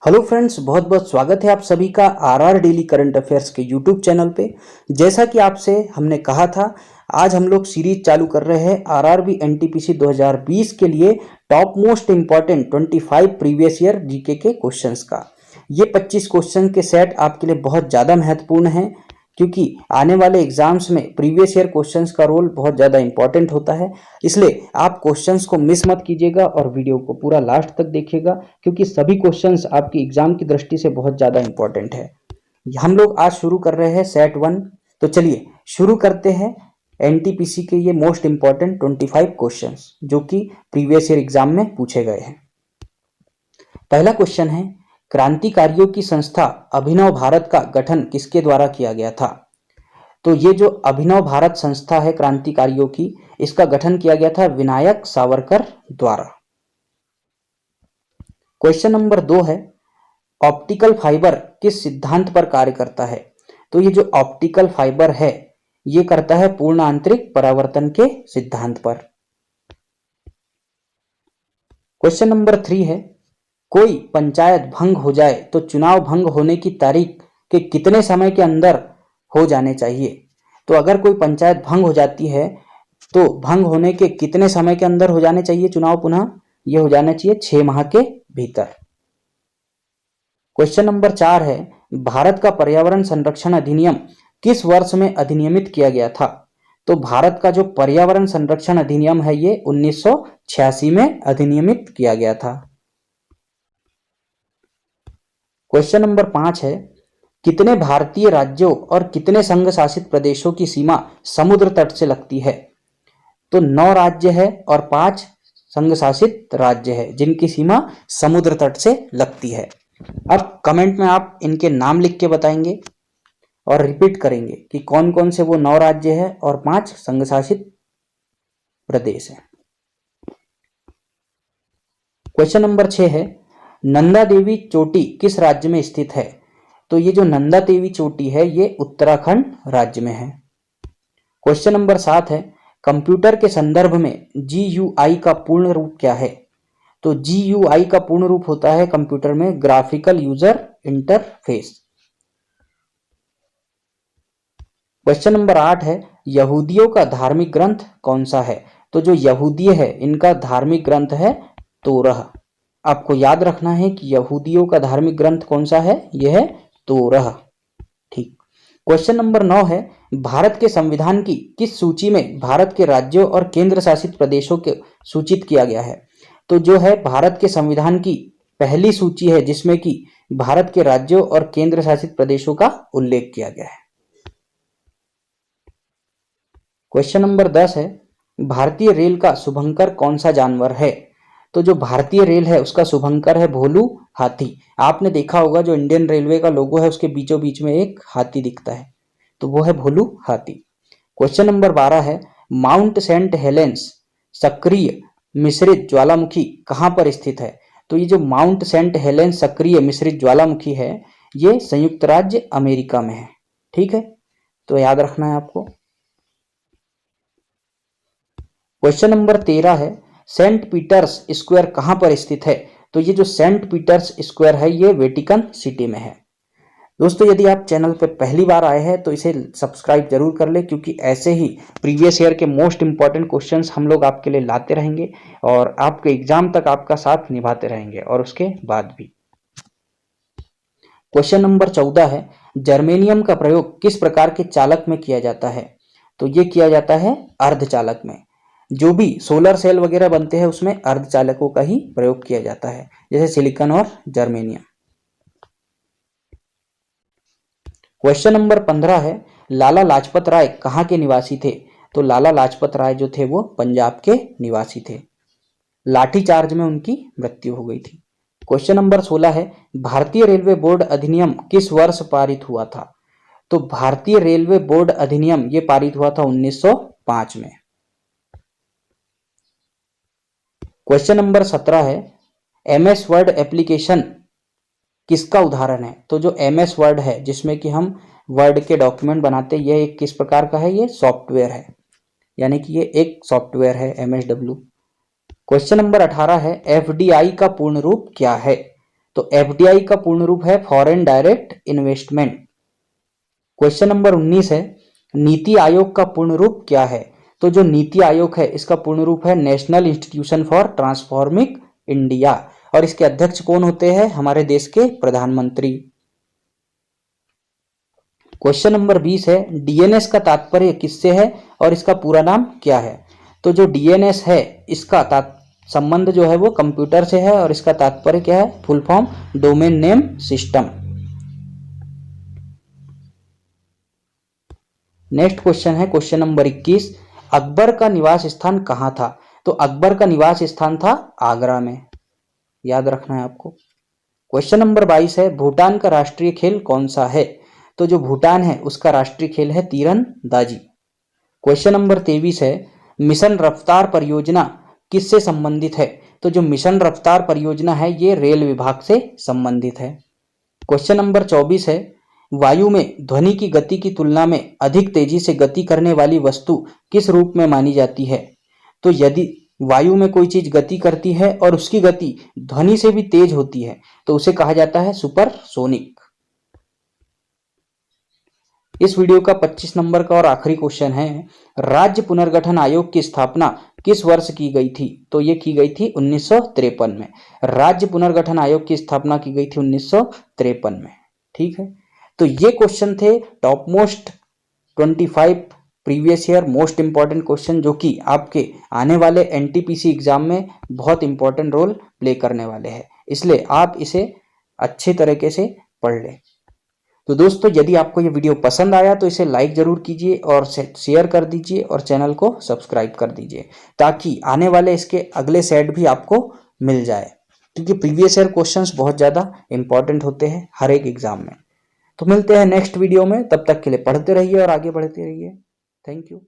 Hello friends, बहुत बहुत स्वागत है आप सभी का आरआर डेली करंट अफेयर्स के यूट्यूब चैनल पे। जैसा कि आपसे हमने कहा था, आज हम लोग सीरीज चालू कर रहे हैं आरआरबी एनटीपीसी 2020 के लिए top most important 25 previous year GK के क्वेश्चंस का। ये 25 क्वेश्चन के सेट आपके लिए बहुत ज़्यादा महत्वपूर्ण हैं, क्योंकि आने वाले एग्जाम्स में प्रीवियस ईयर क्वेश्चंस का रोल बहुत ज़्यादा इंपॉर्टेंट होता है। इसलिए आप क्वेश्चंस को मिस मत कीजिएगा और वीडियो को पूरा लास्ट तक देखिएगा, क्योंकि सभी क्वेश्चंस आपकी एग्जाम की दृष्टि से बहुत ज़्यादा इंपॉर्टेंट है। हम लोग आज शुरू कर रहे हैं सेट 1। तो चलिए शुरू करते हैं एनटीपीसी के ये मोस्ट इंपॉर्टेंट 25 क्वेश्चंस जो कि प्रीवियस ईयर एग्जाम में पूछे गए हैं। पहला क्वेश्चन है, क्रांतिकारियों की संस्था अभिनव भारत का गठन किसके द्वारा किया गया था? तो ये जो अभिनव भारत संस्था है क्रांतिकारियों की, इसका गठन किया गया था विनायक सावरकर द्वारा। क्वेश्चन नंबर 2 है, ऑप्टिकल फाइबर किस सिद्धांत पर कार्य करता है? तो ये जो ऑप्टिकल फाइबर है ये करता है पूर्ण आंतरिक परावर्तन के सिद्धांत पर। क्वेश्चन नंबर 3 है, कोई पंचायत भंग हो जाए तो चुनाव भंग होने की तारीख के कितने समय के अंदर हो जाने चाहिए? तो अगर कोई पंचायत भंग हो जाती है तो भंग होने के कितने समय के अंदर हो जाने चाहिए चुनाव? पुनः ये हो जाना चाहिए 6 माह के भीतर। क्वेश्चन नंबर 4 है, भारत का पर्यावरण संरक्षण अधिनियम किस वर्ष में अधिनियमित किया गया था? तो भारत का जो पर्यावरण संरक्षण अधिनियम है ये 1986 में अधिनियमित किया गया था। क्वेश्चन नंबर 5 है, कितने भारतीय राज्यों और कितने संघ शासित प्रदेशों की सीमा समुद्र तट से लगती है? तो 9 राज्य है और 5 संघ शासित राज्य है जिनकी सीमा समुद्र तट से लगती है। अब कमेंट में आप इनके नाम लिख के बताएंगे और रिपीट करेंगे कि कौन कौन से वो 9 राज्य है और 5 संघ शासित प्रदेश है। क्वेश्चन नंबर 6 है, नंदा देवी चोटी किस राज्य में स्थित है? तो ये जो नंदा देवी चोटी है ये उत्तराखंड राज्य में है। क्वेश्चन नंबर 7 है, कंप्यूटर के संदर्भ में GUI का पूर्ण रूप क्या है? तो GUI का पूर्ण रूप होता है कंप्यूटर में graphical user interface. Question number 8 है, यहूदियों का धार्मिक ग्रंथ कौन सा है? तो जो यहूदी है इनका धार्मिक ग्रंथ है तोरह। आपको याद रखना है कि यहूदियों का धार्मिक ग्रंथ कौन सा है? यह है तोरह। ठीक। क्वेश्चन नंबर 9 है, भारत के संविधान की किस सूची में भारत के राज्यों और केंद्र शासित प्रदेशों के सूचित किया गया है? तो जो है भारत के संविधान की पहली सूची है जिसमें कि भारत के राज्यों और केंद्र शासित प्रदेशों का उल्लेख किया गया है। क्वेश्चन नंबर 10 है, भारतीय रेल का शुभंकर कौन सा जानवर है? तो जो भारतीय रेल है उसका शुभंकर है भोलू हाथी। आपने देखा होगा जो इंडियन रेलवे का लोगो है उसके बीचों बीच में एक हाथी दिखता है, तो वो है भोलू हाथी। क्वेश्चन नंबर 12 है, माउंट सेंट हेलेंस सक्रिय मिश्रित ज्वालामुखी कहाँ पर स्थित है? तो ये जो माउंट सेंट हेलेंस सक्रिय मिश्रित ज्वालामुखी है ये संयुक्त राज्य अमेरिका में है। ठीक है, तो याद रखना है आपको। क्वेश्चन नंबर 13 है, सेंट पीटर्स स्क्वायर कहां पर स्थित है? तो ये जो सेंट पीटर्स स्क्वायर है ये वेटिकन सिटी में है। दोस्तों, यदि आप चैनल पर पहली बार आए हैं तो इसे सब्सक्राइब जरूर कर ले, क्योंकि ऐसे ही प्रीवियस ईयर के मोस्ट इंपॉर्टेंट क्वेश्चंस हम लोग आपके लिए लाते रहेंगे और आपके एग्जाम तक आपका साथ निभाते रहेंगे और उसके बाद भी। क्वेश्चन नंबर 14 है, जर्मेनियम का प्रयोग किस प्रकार के चालक में किया जाता है? तो ये किया जाता है अर्धचालक में। जो भी सोलर सेल वगैरह बनते हैं उसमें अर्धचालकों का ही प्रयोग किया जाता है, जैसे सिलिकॉन और जर्मेनियम। क्वेश्चन नंबर 15 है, लाला लाजपत राय कहाँ के निवासी थे? तो लाला लाजपत राय जो थे वो पंजाब के निवासी थे। लाठीचार्ज में उनकी मृत्यु हो गई थी। क्वेश्चन नंबर 16 है, भारतीय रेलवे बोर्ड अधिनियम किस वर्ष पारित हुआ था? तो भारतीय रेलवे बोर्ड अधिनियम ये पारित हुआ था 1905 में। क्वेश्चन नंबर 17 है, MS वर्ड एप्लीकेशन किसका उदाहरण है? तो जो MS वर्ड है जिसमें कि हम वर्ड के डॉक्यूमेंट बनाते हैं, यह एक किस प्रकार का है? ये सॉफ्टवेयर है, यानी कि ये एक सॉफ्टवेयर है MSW। क्वेश्चन नंबर 18 है, FDI का पूर्ण रूप क्या है? तो एफडीआई का पूर्ण रूप है foreign direct investment. Question number 19 है, नीति आयोग का पूर्ण रूप क्या है? तो जो नीति आयोग है इसका पूर्ण रूप है national institution for transforming India, और इसके अध्यक्ष कौन होते हैं? हमारे देश के प्रधानमंत्री। क्वेश्चन नंबर 20 है, डीएनएस का तात्पर्य किससे है और इसका पूरा नाम क्या है? तो जो डीएनएस है इसका संबंध जो है वो कंप्यूटर से है, और इसका तात्पर्य क्या है? Full form domain name system. Next question है क्वेश्चन नंबर 21, अकबर का निवास स्थान कहां था? तो अकबर का निवास स्थान था आगरा में, याद रखना है आपको। क्वेश्चन नंबर 22 है, भूटान का राष्ट्रीय खेल कौन सा है? तो जो भूटान है उसका राष्ट्रीय खेल है तीरंदाजी। क्वेश्चन नंबर 23 है, मिशन रफ्तार परियोजना किससे संबंधित है? तो जो मिशन रफ्तार परियोजना है ये रेल विभाग से संबंधित है। क्वेश्चन नंबर 24 है, वायु में ध्वनि की गति की तुलना में अधिक तेजी से गति करने वाली वस्तु किस रूप में मानी जाती है? तो यदि वायु में कोई चीज गति करती है और उसकी गति ध्वनि से भी तेज होती है तो उसे कहा जाता है सुपरसोनिक। इस वीडियो का 25 नंबर का और आखिरी क्वेश्चन है, राज्य पुनर्गठन आयोग की स्थापना किस वर्ष की गई थी? तो ये की गई थी 1953 में। राज्य पुनर्गठन आयोग की स्थापना की गई थी 1953 में। ठीक है, तो ये क्वेश्चन थे top most 25 previous year most important question, जो कि आपके आने वाले एनटीपीसी एग्जाम में बहुत इंपॉर्टेंट रोल प्ले करने वाले हैं, इसलिए आप इसे अच्छे तरीके से पढ़ लें। तो दोस्तों, यदि आपको ये वीडियो पसंद आया तो इसे लाइक जरूर कीजिए और शेयर कर दीजिए और चैनल को सब्सक्राइब कर दीजिए, ताकि आने वाले इसके अगले सेट भी आपको मिल जाए, क्योंकि प्रीवियस ईयर क्वेश्चंस बहुत ज़्यादा इंपॉर्टेंट होते हैं हर एक एग्जाम में। तो मिलते हैं नेक्स्ट वीडियो में, तब तक के लिए पढ़ते रहिए और आगे बढ़ते रहिए। Thank you.